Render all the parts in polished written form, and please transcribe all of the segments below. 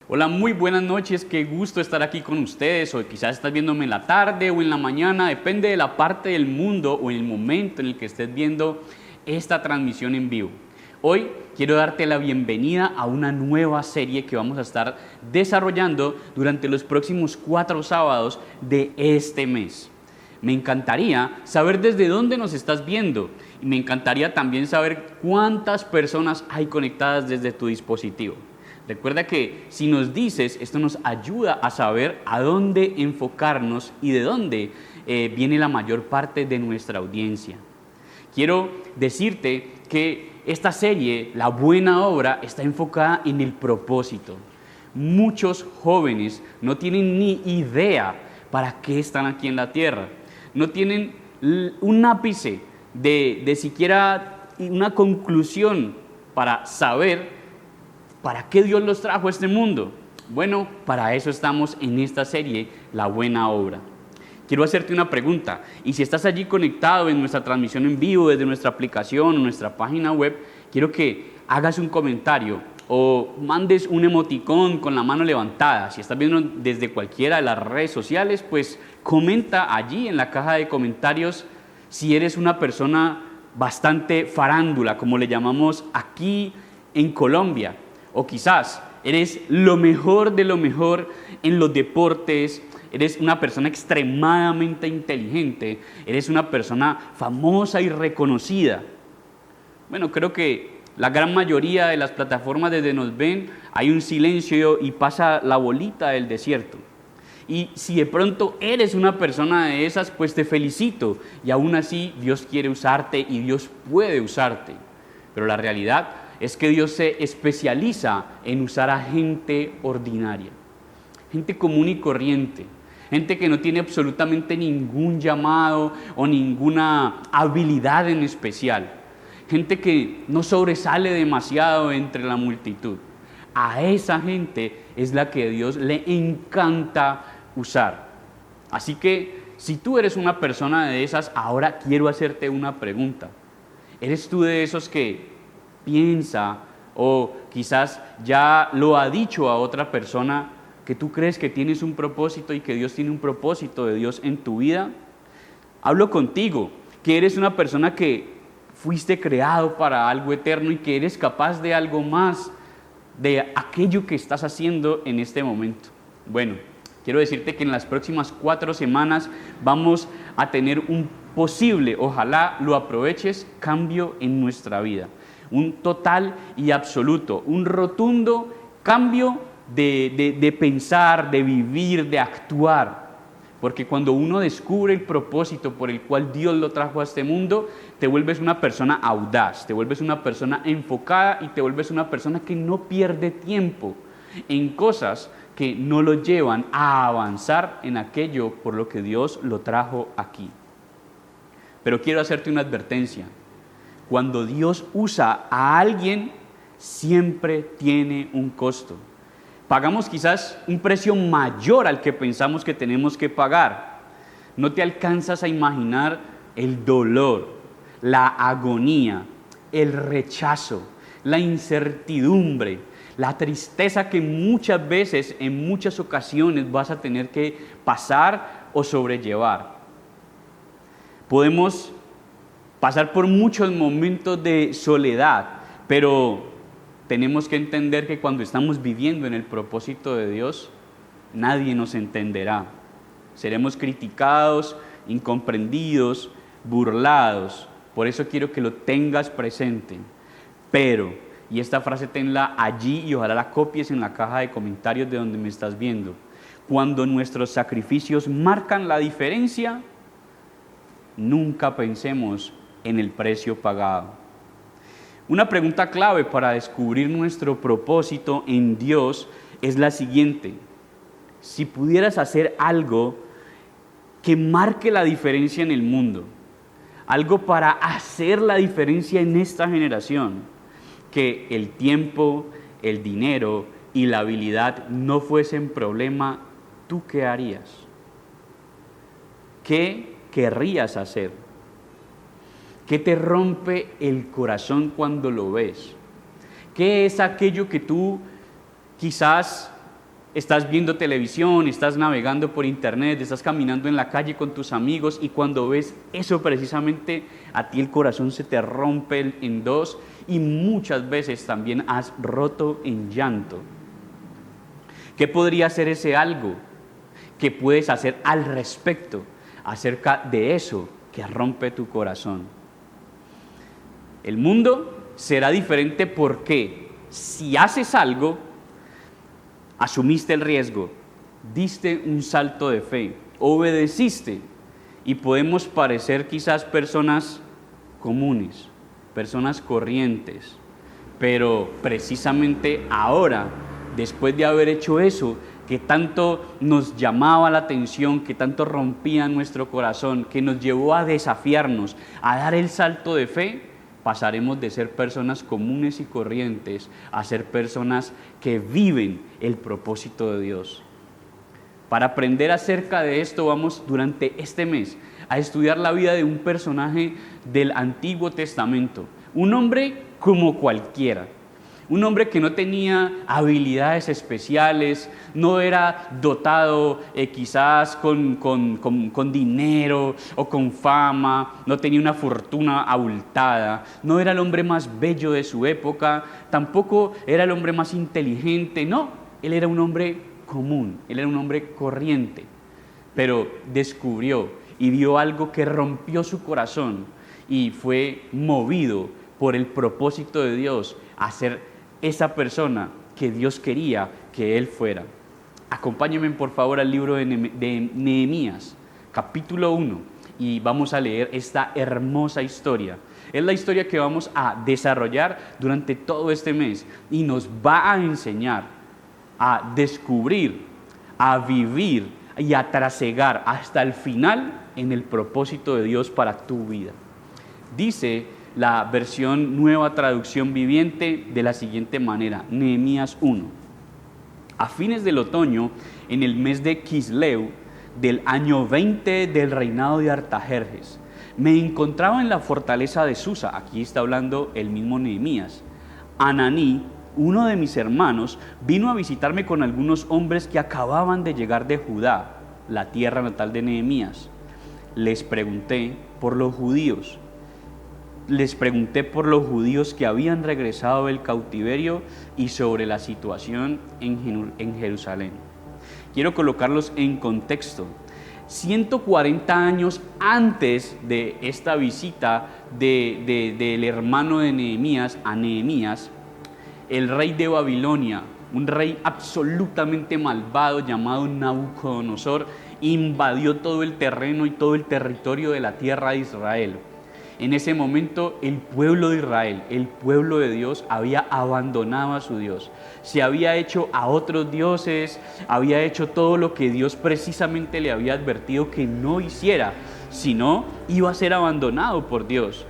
Hola, muy buenas noches, qué gusto estar aquí con ustedes, o quizás estás viéndome en la tarde o en la mañana, depende de la parte del mundo o en el momento en el que estés viendo esta transmisión en vivo. Hoy quiero darte la bienvenida a una nueva serie que vamos a estar desarrollando durante los próximos 4 sábados de este mes. Me encantaría saber desde dónde nos estás viendo y me encantaría también saber cuántas personas hay conectadas desde tu dispositivo. Recuerda que si nos dices, esto nos ayuda a saber a dónde enfocarnos y de dónde viene la mayor parte de nuestra audiencia. Quiero decirte que esta serie, La Buena Obra, está enfocada en el propósito. Muchos jóvenes no tienen ni idea para qué están aquí en la tierra. No tienen un ápice de siquiera una conclusión para saber ¿para qué Dios los trajo a este mundo? Bueno, para eso estamos en esta serie, La Buena Obra. Quiero hacerte una pregunta, y si estás allí conectado en nuestra transmisión en vivo, desde nuestra aplicación o nuestra página web, quiero que hagas un comentario o mandes un emoticón con la mano levantada. Si estás viendo desde cualquiera de las redes sociales, pues comenta allí en la caja de comentarios si eres una persona bastante farándula, como le llamamos aquí en Colombia. O quizás eres lo mejor de lo mejor en los deportes, eres una persona extremadamente inteligente, eres una persona famosa y reconocida. Bueno, creo que la gran mayoría de las plataformas desde nos ven, hay un silencio y pasa la bolita del desierto. Y si de pronto eres una persona de esas, pues te felicito. Y aún así Dios quiere usarte y Dios puede usarte. Pero la realidad es que Dios se especializa en usar a gente ordinaria, gente común y corriente, gente que no tiene absolutamente ningún llamado o ninguna habilidad en especial, gente que no sobresale demasiado entre la multitud. A esa gente es la que Dios le encanta usar. Así que si tú eres una persona de esas, ahora quiero hacerte una pregunta. ¿Eres tú de esos que piensa o quizás ya lo ha dicho a otra persona que tú crees que tienes un propósito y que Dios tiene un propósito de Dios en tu vida? Hablo contigo, que eres una persona que fuiste creado para algo eterno y que eres capaz de algo más de aquello que estás haciendo en este momento. Bueno, quiero decirte que en las próximas 4 semanas vamos a tener un posible, ojalá lo aproveches, cambio en nuestra vida. Un total y absoluto, un rotundo cambio de pensar, de vivir, de actuar. Porque cuando uno descubre el propósito por el cual Dios lo trajo a este mundo, te vuelves una persona audaz, te vuelves una persona enfocada y te vuelves una persona que no pierde tiempo en cosas que no lo llevan a avanzar en aquello por lo que Dios lo trajo aquí. Pero quiero hacerte una advertencia. Cuando Dios usa a alguien, siempre tiene un costo. Pagamos quizás un precio mayor al que pensamos que tenemos que pagar. No te alcanzas a imaginar el dolor, la agonía, el rechazo, la incertidumbre, la tristeza que muchas veces, en muchas ocasiones, vas a tener que pasar o sobrellevar. Podemos pasar por muchos momentos de soledad, pero tenemos que entender que cuando estamos viviendo en el propósito de Dios, nadie nos entenderá. Seremos criticados, incomprendidos, burlados. Por eso quiero que lo tengas presente. Pero, y esta frase tenla allí y ojalá la copies en la caja de comentarios de donde me estás viendo. Cuando nuestros sacrificios marcan la diferencia, nunca pensemos en el precio pagado. Una pregunta clave para descubrir nuestro propósito en Dios es la siguiente: si pudieras hacer algo que marque la diferencia en el mundo, algo para hacer la diferencia en esta generación, que el tiempo, el dinero y la habilidad no fuesen problema, ¿tú qué harías? ¿Qué querrías hacer? ¿Qué te rompe el corazón cuando lo ves? ¿Qué es aquello que tú quizás estás viendo televisión, estás navegando por internet, estás caminando en la calle con tus amigos y cuando ves eso precisamente a ti el corazón se te rompe en dos y muchas veces también has roto en llanto. ¿Qué podría ser ese algo que puedes hacer al respecto acerca de eso que rompe tu corazón? El mundo será diferente porque si haces algo, asumiste el riesgo, diste un salto de fe, obedeciste y podemos parecer quizás personas comunes, personas corrientes, pero precisamente ahora, después de haber hecho eso, que tanto nos llamaba la atención, que tanto rompía nuestro corazón, que nos llevó a desafiarnos, a dar el salto de fe, pasaremos de ser personas comunes y corrientes a ser personas que viven el propósito de Dios. Para aprender acerca de esto vamos durante este mes a estudiar la vida de un personaje del Antiguo Testamento, un hombre como cualquiera. Un hombre que no tenía habilidades especiales, no era dotado quizás con dinero o con fama, no tenía una fortuna abultada, no era el hombre más bello de su época, tampoco era el hombre más inteligente, no, él era un hombre común, él era un hombre corriente, pero descubrió y vio algo que rompió su corazón y fue movido por el propósito de Dios a ser esa persona que Dios quería que él fuera. Acompáñenme por favor al libro de Nehemías, capítulo 1, y vamos a leer esta hermosa historia. Es la historia que vamos a desarrollar durante todo este mes y nos va a enseñar a descubrir, a vivir y a trasegar hasta el final en el propósito de Dios para tu vida. Dice la versión Nueva Traducción Viviente de la siguiente manera, Nehemías 1. A fines del otoño, en el mes de Quisleu, del año 20 del reinado de Artajerjes, me encontraba en la fortaleza de Susa, aquí está hablando el mismo Nehemías. Ananí, uno de mis hermanos, vino a visitarme con algunos hombres que acababan de llegar de Judá, la tierra natal de Nehemías. Les pregunté por los judíos que habían regresado del cautiverio y sobre la situación en Jerusalén. Quiero colocarlos en contexto. 140 años antes de esta visita del hermano de Nehemías a Nehemías, el rey de Babilonia, un rey absolutamente malvado llamado Nabucodonosor, invadió todo el terreno y todo el territorio de la tierra de Israel. En ese momento el pueblo de Israel, el pueblo de Dios, había abandonado a su Dios. Se había hecho a otros dioses, había hecho todo lo que Dios precisamente le había advertido que no hiciera, sino iba a ser abandonado por Dios.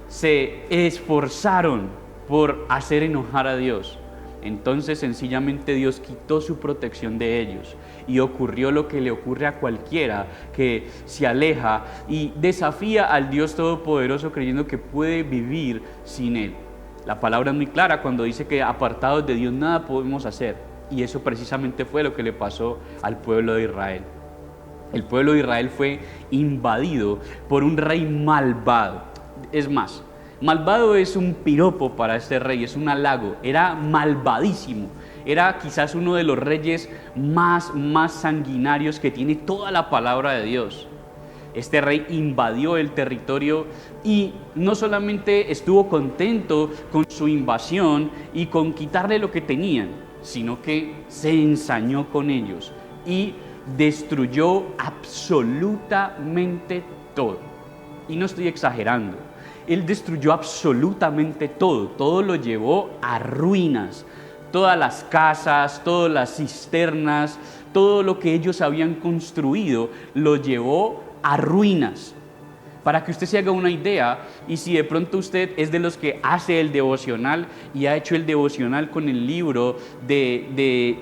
Se esforzaron por hacer enojar a Dios. Entonces sencillamente Dios quitó su protección de ellos y ocurrió lo que le ocurre a cualquiera que se aleja y desafía al Dios Todopoderoso creyendo que puede vivir sin Él. La palabra es muy clara cuando dice que apartados de Dios nada podemos hacer, y eso precisamente fue lo que le pasó al pueblo de Israel. El pueblo de Israel fue invadido por un rey malvado. Es más, malvado es un piropo para este rey, es un halago, era malvadísimo. Era quizás uno de los reyes más sanguinarios que tiene toda la palabra de Dios. Este rey invadió el territorio y no solamente estuvo contento con su invasión y con quitarle lo que tenían, sino que se ensañó con ellos y destruyó absolutamente todo. Y no estoy exagerando, él destruyó absolutamente todo, todo lo llevó a ruinas. Todas las casas, todas las cisternas, todo lo que ellos habían construido, lo llevó a ruinas. Para que usted se haga una idea, y si de pronto usted es de los que hace el devocional y ha hecho el devocional con el libro de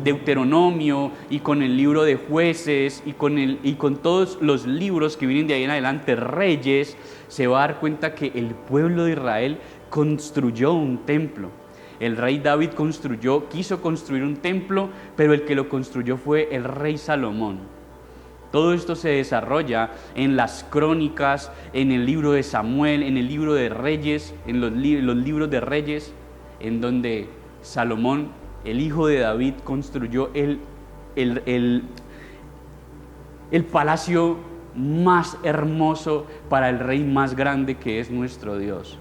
Deuteronomio y con el libro de Jueces y con todos los libros que vienen de ahí en adelante, Reyes, se va a dar cuenta que el pueblo de Israel construyó un templo. El rey David quiso construir un templo, pero el que lo construyó fue el rey Salomón. Todo esto se desarrolla en las crónicas, en el libro de Samuel, en el libro de Reyes, en los libros de Reyes, en donde Salomón, el hijo de David, construyó el palacio más hermoso para el rey más grande que es nuestro Dios.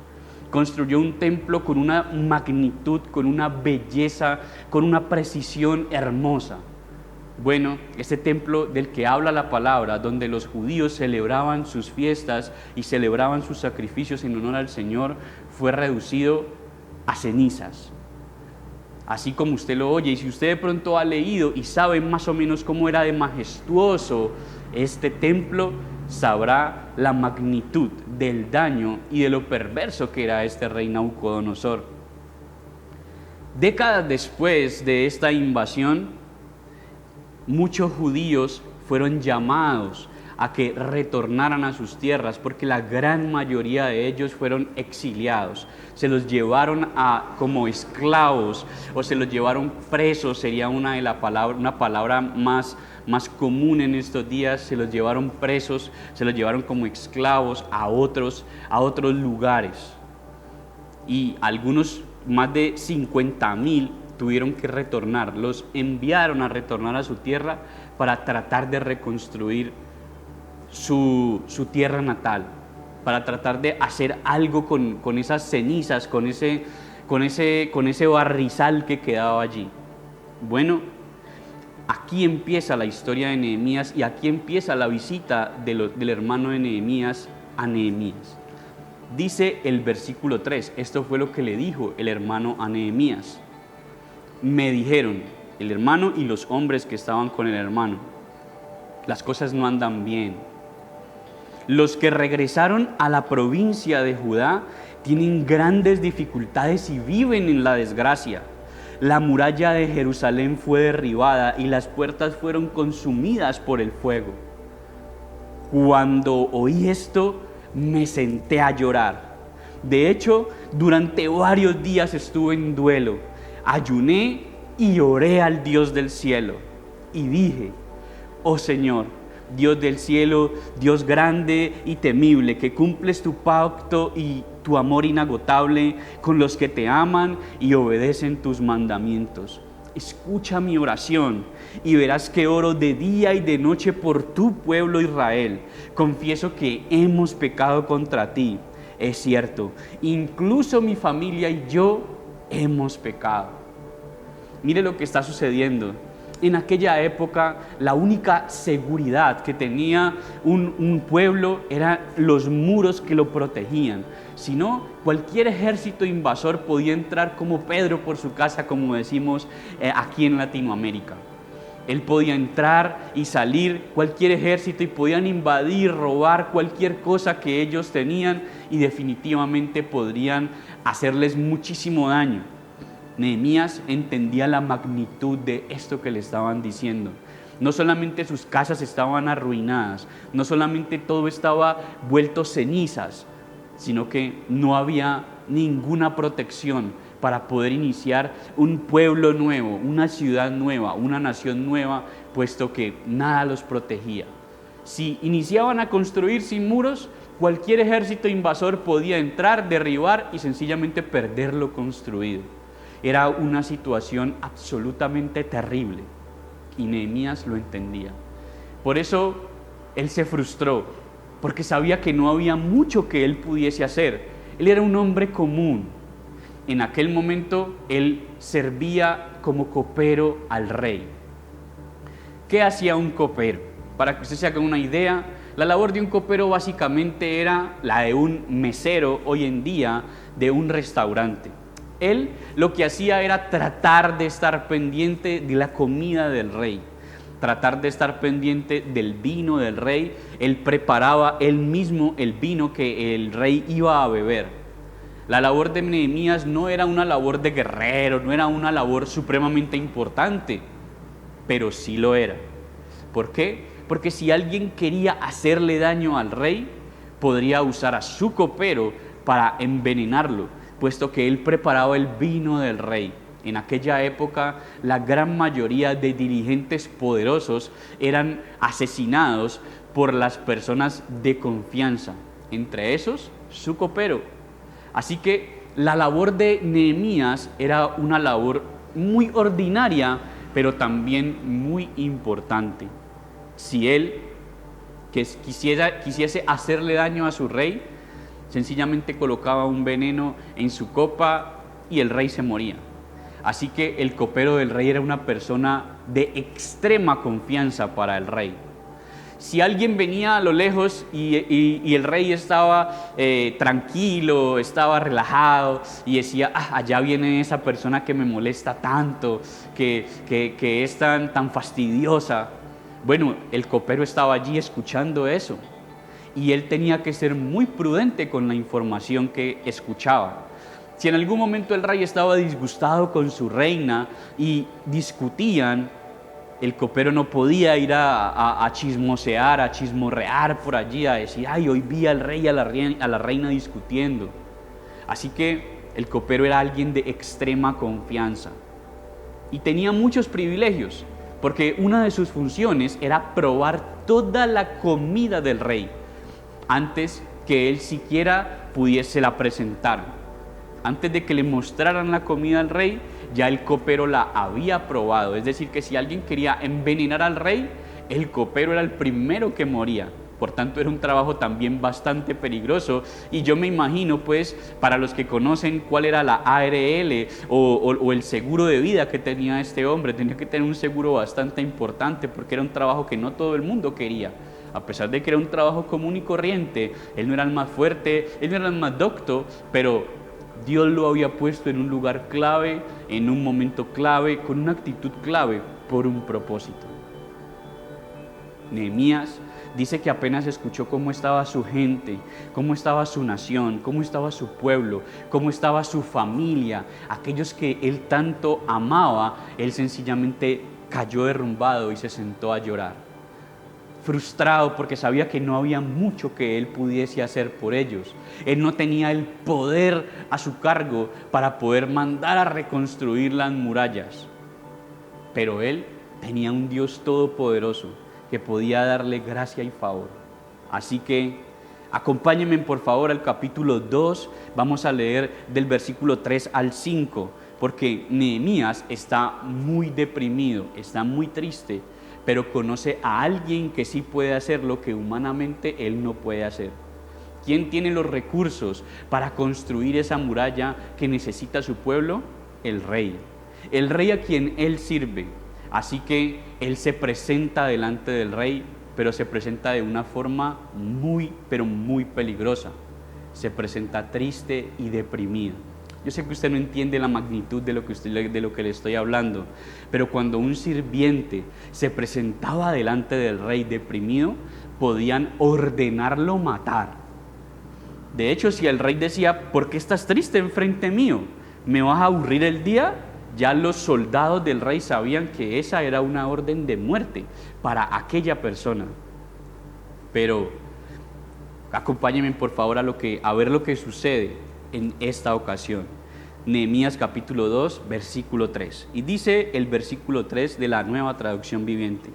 Construyó un templo con una magnitud, con una belleza, con una precisión hermosa. Bueno, ese templo del que habla la palabra, donde los judíos celebraban sus fiestas y celebraban sus sacrificios en honor al Señor, fue reducido a cenizas. Así como usted lo oye, y si usted de pronto ha leído y sabe más o menos cómo era de majestuoso este templo, sabrá la magnitud del daño y de lo perverso que era este rey Nabucodonosor. Décadas después de esta invasión, muchos judíos fueron llamados a que retornaran a sus tierras, porque la gran mayoría de ellos fueron exiliados. Se los llevaron como esclavos, o se los llevaron presos, sería una palabra más común en estos días. Se los llevaron presos, se los llevaron como esclavos a otros lugares. Y algunos, más de 50,000, tuvieron que retornar. Los enviaron a retornar a su tierra para tratar de reconstruir su tierra natal, para tratar de hacer algo con esas cenizas, con ese barrizal que quedaba allí. Bueno, aquí empieza la historia de Nehemías, y aquí empieza la visita del hermano de Nehemías a Nehemías. Dice el versículo 3, esto fue lo que le dijo el hermano a Nehemías. Me dijeron, el hermano y los hombres que estaban con el hermano, las cosas no andan bien. Los que regresaron a la provincia de Judá tienen grandes dificultades y viven en la desgracia. La muralla de Jerusalén fue derribada y las puertas fueron consumidas por el fuego. Cuando oí esto, me senté a llorar. De hecho, durante varios días estuve en duelo. Ayuné y oré al Dios del cielo. Y dije, oh Señor, Dios del cielo, Dios grande y temible, que cumples tu pacto y tu amor inagotable con los que te aman y obedecen tus mandamientos. Escucha mi oración y verás que oro de día y de noche por tu pueblo Israel. Confieso que hemos pecado contra ti. Es cierto, incluso mi familia y yo hemos pecado. Mire lo que está sucediendo. En aquella época, la única seguridad que tenía un pueblo eran los muros que lo protegían. Si no, cualquier ejército invasor podía entrar como Pedro por su casa, como decimos aquí en Latinoamérica. Él podía entrar y salir cualquier ejército y podían invadir, robar cualquier cosa que ellos tenían, y definitivamente podrían hacerles muchísimo daño. Nehemías entendía la magnitud de esto que le estaban diciendo. No solamente sus casas estaban arruinadas, no solamente todo estaba vuelto cenizas, sino que no había ninguna protección para poder iniciar un pueblo nuevo, una ciudad nueva, una nación nueva, puesto que nada los protegía. Si iniciaban a construir sin muros, cualquier ejército invasor podía entrar, derribar y sencillamente perder lo construido. Era una situación absolutamente terrible y Nehemías lo entendía. Por eso él se frustró, porque sabía que no había mucho que él pudiese hacer. Él era un hombre común. En aquel momento él servía como copero al rey. ¿Qué hacía un copero? Para que usted se haga una idea, la labor de un copero básicamente era la de un mesero hoy en día de un restaurante. Él lo que hacía era tratar de estar pendiente de la comida del rey, tratar de estar pendiente del vino del rey. Él preparaba él mismo el vino que el rey iba a beber. La labor de Nehemías no era una labor de guerrero, no era una labor supremamente importante, pero sí lo era. ¿Por qué? Porque si alguien quería hacerle daño al rey, podría usar a su copero para envenenarlo, puesto que él preparaba el vino del rey. En aquella época, la gran mayoría de dirigentes poderosos eran asesinados por las personas de confianza, entre esos, su copero. Así que la labor de Nehemías era una labor muy ordinaria, pero también muy importante. Si él quisiese hacerle daño a su rey, sencillamente colocaba un veneno en su copa y el rey se moría. Así que el copero del rey era una persona de extrema confianza para el rey. Si alguien venía a lo lejos y el rey estaba tranquilo, estaba relajado y decía, allá viene esa persona que me molesta tanto, que es tan fastidiosa. Bueno, el copero estaba allí escuchando eso y él tenía que ser muy prudente con la información que escuchaba. Si en algún momento el rey estaba disgustado con su reina y discutían, el copero no podía ir a chismosear, a chismorrear por allí, a decir, hoy vi al rey y a la reina discutiendo. Así que el copero era alguien de extrema confianza y tenía muchos privilegios, porque una de sus funciones era probar toda la comida del rey antes que él siquiera pudiese la presentar. Antes de que le mostraran la comida al rey, ya el copero la había probado. Es decir, que si alguien quería envenenar al rey, el copero era el primero que moría. Por tanto, era un trabajo también bastante peligroso. Y yo me imagino, pues, para los que conocen cuál era la ARL o el seguro de vida que tenía este hombre, tenía que tener un seguro bastante importante porque era un trabajo que no todo el mundo quería. A pesar de que era un trabajo común y corriente, él no era el más fuerte, él no era el más docto, pero Dios lo había puesto en un lugar clave, en un momento clave, con una actitud clave, por un propósito. Nehemías dice que apenas escuchó cómo estaba su gente, cómo estaba su nación, cómo estaba su pueblo, cómo estaba su familia, aquellos que él tanto amaba, él sencillamente cayó derrumbado y se sentó a llorar. Frustrado porque sabía que no había mucho que él pudiese hacer por ellos. Él no tenía el poder a su cargo para poder mandar a reconstruir las murallas. Pero él tenía un Dios todopoderoso que podía darle gracia y favor. Así que acompáñenme por favor al capítulo 2. Vamos a leer del versículo 3 al 5, porque Nehemías está muy deprimido, está muy triste, pero conoce a alguien que sí puede hacer lo que humanamente él no puede hacer. ¿Quién tiene los recursos para construir esa muralla que necesita su pueblo? El rey a quien él sirve. Así que él se presenta delante del rey, pero se presenta de una forma muy, pero muy peligrosa. Se presenta triste y deprimido. Yo sé que usted no entiende la magnitud de lo que le estoy hablando, pero cuando un sirviente se presentaba delante del rey deprimido, podían ordenarlo matar. De hecho, si el rey decía, ¿por qué estás triste enfrente mío? ¿Me vas a aburrir el día? Ya los soldados del rey sabían que esa era una orden de muerte para aquella persona. Pero acompáñenme por favor a ver lo que sucede en esta ocasión. Nehemías capítulo 2, versículo 3. Y dice el versículo 3 de la Nueva Traducción Viviente.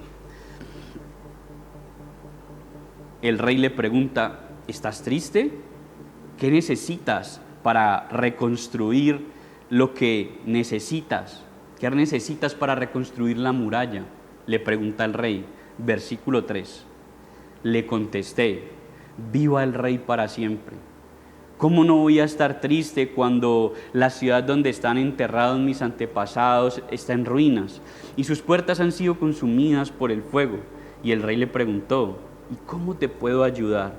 El rey le pregunta, ¿estás triste? ¿Qué necesitas para reconstruir lo que necesitas? ¿Qué necesitas para reconstruir la muralla? Le pregunta el rey. Versículo 3. Le contesté, viva el rey para siempre. ¿Cómo no voy a estar triste cuando la ciudad donde están enterrados mis antepasados está en ruinas y sus puertas han sido consumidas por el fuego? Y el rey le preguntó, ¿y cómo te puedo ayudar?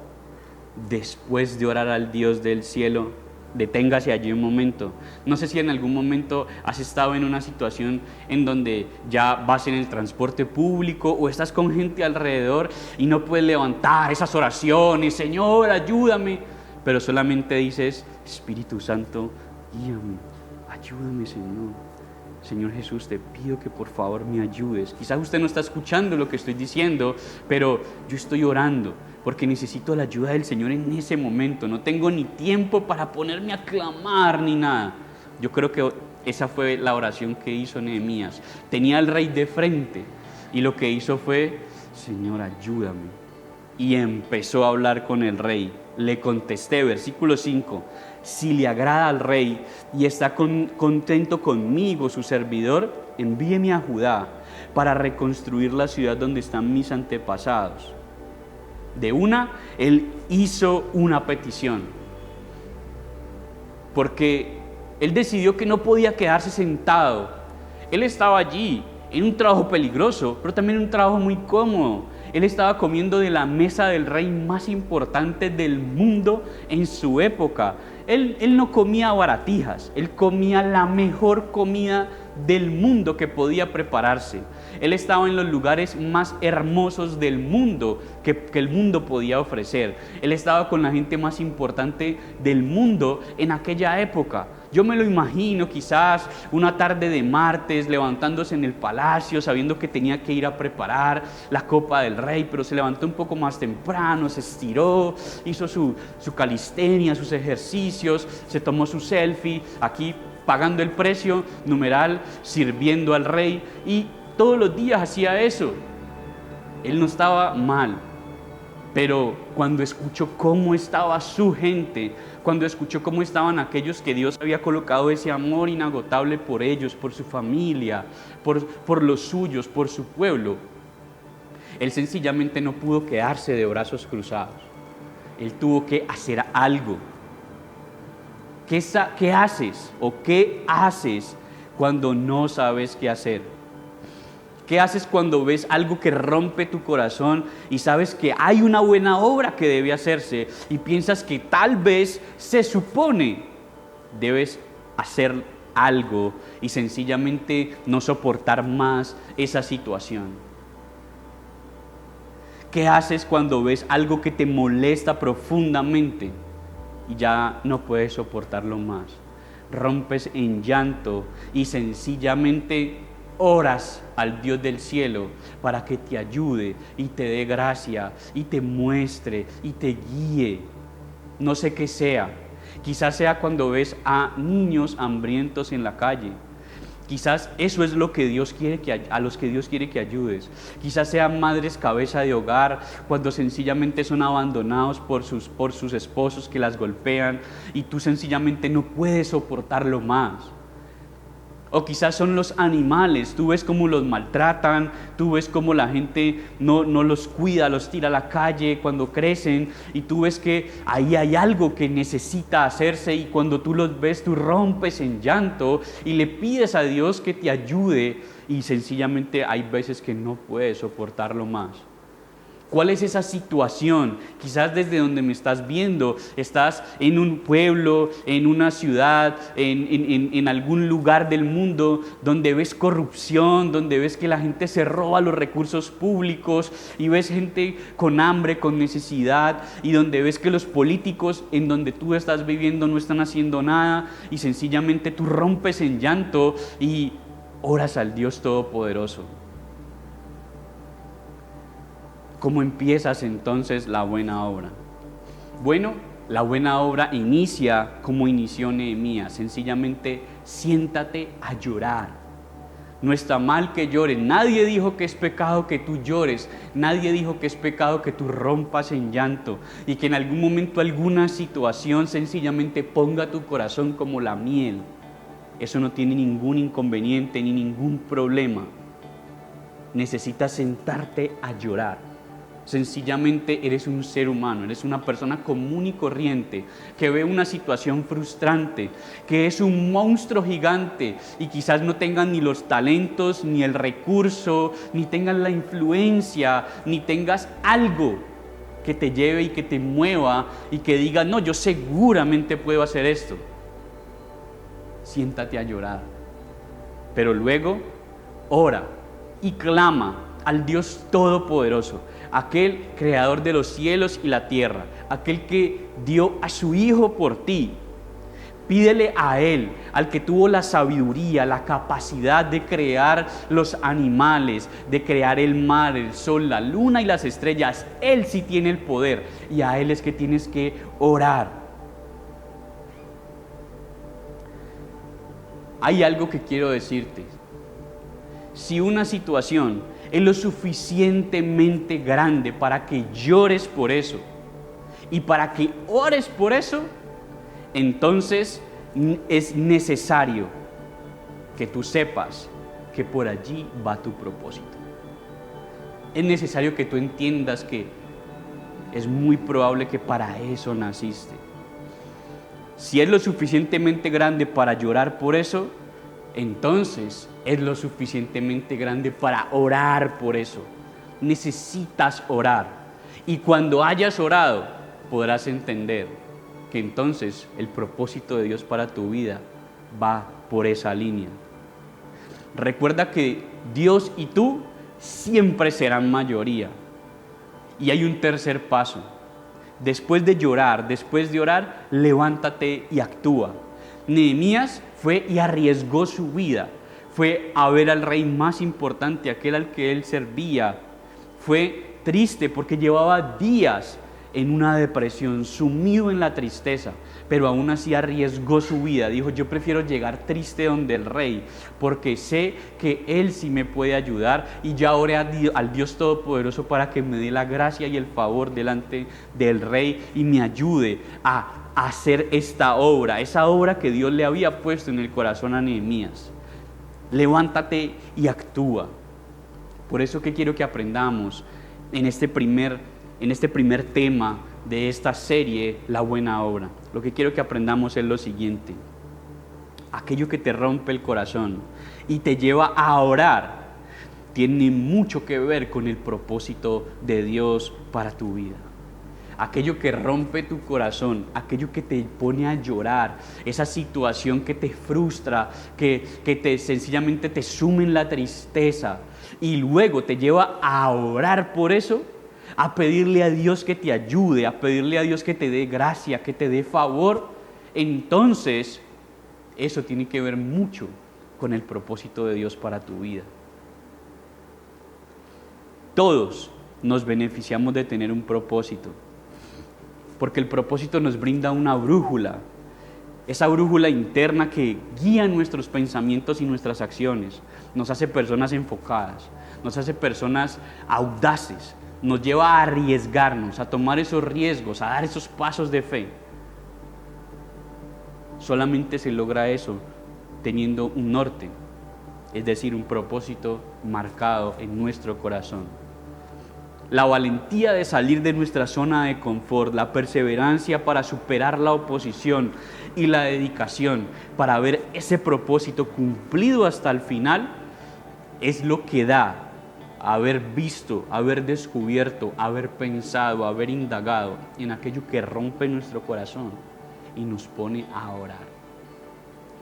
Después de orar al Dios del cielo, deténgase allí un momento. No sé si en algún momento has estado en una situación en donde ya vas en el transporte público o estás con gente alrededor y no puedes levantar esas oraciones, Señor, ayúdame. Pero solamente dices, Espíritu Santo, guíame, ayúdame, Señor. Señor Jesús, te pido que por favor me ayudes. Quizás usted no está escuchando lo que estoy diciendo, pero yo estoy orando porque necesito la ayuda del Señor en ese momento. No tengo ni tiempo para ponerme a clamar ni nada. Yo creo que esa fue la oración que hizo Nehemías. Tenía al rey de frente y lo que hizo fue: Señor, ayúdame. Y empezó a hablar con el rey. Le contesté, versículo 5, si le agrada al rey y está contento conmigo, su servidor, envíeme a Judá para reconstruir la ciudad donde están mis antepasados. De una, él hizo una petición, porque él decidió que no podía quedarse sentado. Él estaba allí en un trabajo peligroso, pero también un trabajo muy cómodo. Él estaba comiendo de la mesa del rey más importante del mundo en su época. Él no comía baratijas, él comía la mejor comida del mundo que podía prepararse. Él estaba en los lugares más hermosos del mundo que el mundo podía ofrecer. Él estaba con la gente más importante del mundo en aquella época. Yo me lo imagino quizás una tarde de martes levantándose en el palacio sabiendo que tenía que ir a preparar la copa del rey, pero se levantó un poco más temprano, se estiró, hizo su calistenia, sus ejercicios, se tomó su selfie, aquí pagando el precio, numeral, sirviendo al rey, y todos los días hacía eso. Él no estaba mal, pero cuando escuchó cómo estaba su gente, cuando escuchó cómo estaban aquellos que Dios había colocado ese amor inagotable por ellos, por su familia, por los suyos, por su pueblo, él sencillamente no pudo quedarse de brazos cruzados. Él tuvo que hacer algo. ¿Qué haces o qué haces cuando no sabes qué hacer? ¿Qué haces cuando ves algo que rompe tu corazón y sabes que hay una buena obra que debe hacerse y piensas que tal vez se supone debes hacer algo y sencillamente no soportar más esa situación? ¿Qué haces cuando ves algo que te molesta profundamente y ya no puedes soportarlo más? Rompes en llanto y sencillamente oras al Dios del cielo para que te ayude y te dé gracia y te muestre y te guíe. No sé qué sea. Quizás sea cuando ves a niños hambrientos en la calle. Quizás eso es lo que Dios quiere a los que Dios quiere que ayudes. Quizás sean madres cabeza de hogar cuando sencillamente son abandonados por sus esposos que las golpean y tú sencillamente no puedes soportarlo más. O quizás son los animales, tú ves cómo los maltratan, tú ves cómo la gente no los cuida, los tira a la calle cuando crecen y tú ves que ahí hay algo que necesita hacerse y cuando tú los ves tú rompes en llanto y le pides a Dios que te ayude y sencillamente hay veces que no puedes soportarlo más. ¿Cuál es esa situación? Quizás desde donde me estás viendo, estás en un pueblo, en una ciudad, en algún lugar del mundo donde ves corrupción, donde ves que la gente se roba los recursos públicos y ves gente con hambre, con necesidad y donde ves que los políticos en donde tú estás viviendo no están haciendo nada y sencillamente tú rompes en llanto y oras al Dios Todopoderoso. ¿Cómo empiezas entonces la buena obra? Bueno, la buena obra inicia como inició Nehemías, sencillamente siéntate a llorar. No está mal que llores, nadie dijo que es pecado que tú llores, nadie dijo que es pecado que tú rompas en llanto y que en algún momento alguna situación sencillamente ponga tu corazón como la miel. Eso no tiene ningún inconveniente ni ningún problema. Necesitas sentarte a llorar. Sencillamente eres un ser humano, eres una persona común y corriente que ve una situación frustrante, que es un monstruo gigante y quizás no tengan ni los talentos, ni el recurso, ni tengan la influencia, ni tengas algo que te lleve y que te mueva y que diga, no, yo seguramente puedo hacer esto. Siéntate a llorar, pero luego ora y clama al Dios Todopoderoso, aquel creador de los cielos y la tierra, aquel que dio a su Hijo por ti. Pídele a Él, al que tuvo la sabiduría, la capacidad de crear los animales, de crear el mar, el sol, la luna y las estrellas. Él sí tiene el poder y a Él es que tienes que orar. Hay algo que quiero decirte. Si una situación es lo suficientemente grande para que llores por eso y para que ores por eso, entonces es necesario que tú sepas que por allí va tu propósito. Es necesario que tú entiendas que es muy probable que para eso naciste. Si es lo suficientemente grande para llorar por eso, entonces es lo suficientemente grande para orar por eso. Necesitas orar. Y cuando hayas orado, podrás entender que entonces el propósito de Dios para tu vida va por esa línea. Recuerda que Dios y tú siempre serán mayoría. Y hay un tercer paso. Después de llorar, después de orar, levántate y actúa. Nehemías fue y arriesgó su vida. Fue a ver al rey más importante, aquel al que él servía. Fue triste porque llevaba días en una depresión, sumido en la tristeza, pero aún así arriesgó su vida. Dijo, yo prefiero llegar triste donde el rey, porque sé que él sí me puede ayudar, y ya oré al Dios Todopoderoso para que me dé la gracia y el favor delante del rey y me ayude a hacer esta obra, esa obra que Dios le había puesto en el corazón a Nehemías. Levántate y actúa. Por eso que quiero que aprendamos en este primer tema de esta serie, la buena obra. Lo que quiero que aprendamos es lo siguiente: aquello que te rompe el corazón y te lleva a orar tiene mucho que ver con el propósito de Dios para tu vida. Aquello que rompe tu corazón, aquello que te pone a llorar, esa situación que te frustra, que sencillamente te sume en la tristeza y luego te lleva a orar por eso, a pedirle a Dios que te ayude, a pedirle a Dios que te dé gracia, que te dé favor, entonces eso tiene que ver mucho con el propósito de Dios para tu vida. Todos nos beneficiamos de tener un propósito, porque el propósito nos brinda una brújula, esa brújula interna que guía nuestros pensamientos y nuestras acciones, nos hace personas enfocadas, nos hace personas audaces, nos lleva a arriesgarnos, a tomar esos riesgos, a dar esos pasos de fe. Solamente se logra eso teniendo un norte, es decir, un propósito marcado en nuestro corazón. La valentía de salir de nuestra zona de confort, la perseverancia para superar la oposición y la dedicación para ver ese propósito cumplido hasta el final es lo que da haber visto, haber descubierto, haber pensado, haber indagado en aquello que rompe nuestro corazón y nos pone a orar.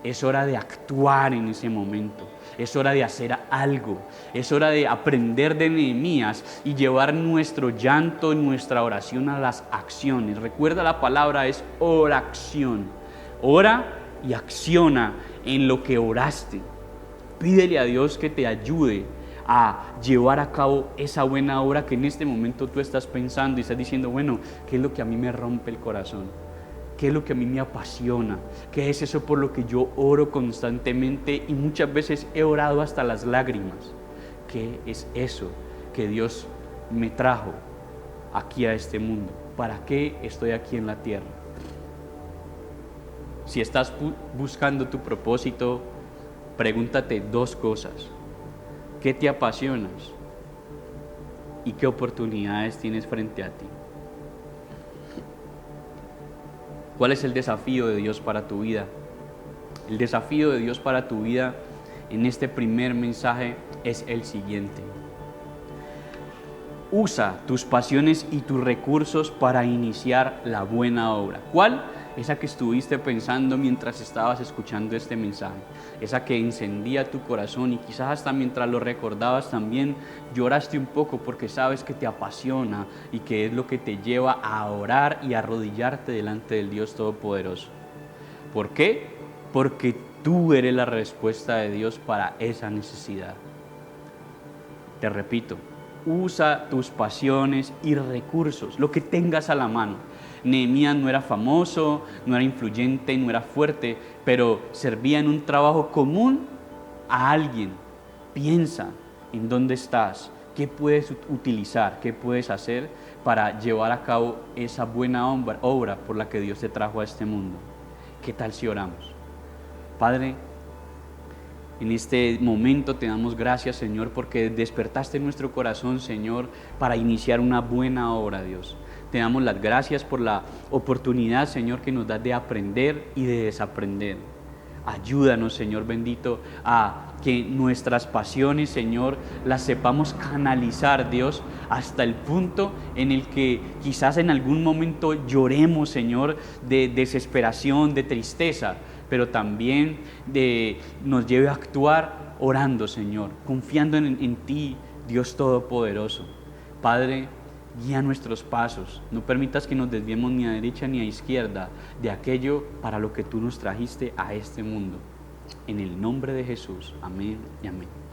Es hora de actuar en ese momento, es hora de hacer algo, es hora de aprender de Nehemías y llevar nuestro llanto y nuestra oración a las acciones. Recuerda, la palabra es oración. Ora y acciona en lo que oraste. Pídele a Dios que te ayude a llevar a cabo esa buena obra que en este momento tú estás pensando y estás diciendo, bueno, ¿qué es lo que a mí me rompe el corazón? ¿Qué es lo que a mí me apasiona? ¿Qué es eso por lo que yo oro constantemente y muchas veces he orado hasta las lágrimas? ¿Qué es eso que Dios me trajo aquí a este mundo? ¿Para qué estoy aquí en la tierra? Si estás buscando tu propósito, pregúntate dos cosas. ¿Qué te apasionas? ¿Y qué oportunidades tienes frente a ti? ¿Cuál es el desafío de Dios para tu vida? El desafío de Dios para tu vida en este primer mensaje es el siguiente. Usa tus pasiones y tus recursos para iniciar la buena obra. ¿Cuál? Esa que estuviste pensando mientras estabas escuchando este mensaje. Esa que encendía tu corazón y quizás hasta mientras lo recordabas también lloraste un poco porque sabes que te apasiona y que es lo que te lleva a orar y a arrodillarte delante del Dios Todopoderoso. ¿Por qué? Porque tú eres la respuesta de Dios para esa necesidad. Te repito, usa tus pasiones y recursos, lo que tengas a la mano. Nehemías no era famoso, no era influyente, no era fuerte, pero servía en un trabajo común a alguien. Piensa en dónde estás, qué puedes utilizar, qué puedes hacer para llevar a cabo esa buena obra por la que Dios te trajo a este mundo. ¿Qué tal si oramos? Padre, en este momento te damos gracias, Señor, porque despertaste nuestro corazón, Señor, para iniciar una buena obra, Dios. Te damos las gracias por la oportunidad, Señor, que nos das de aprender y de desaprender. Ayúdanos, Señor bendito, a que nuestras pasiones, Señor, las sepamos canalizar, Dios, hasta el punto en el que quizás en algún momento lloremos, Señor, de desesperación, de tristeza, pero también nos lleve a actuar orando, Señor, confiando en ti, Dios Todopoderoso. Padre, guía nuestros pasos, no permitas que nos desviemos ni a derecha ni a izquierda de aquello para lo que tú nos trajiste a este mundo. En el nombre de Jesús, amén y amén.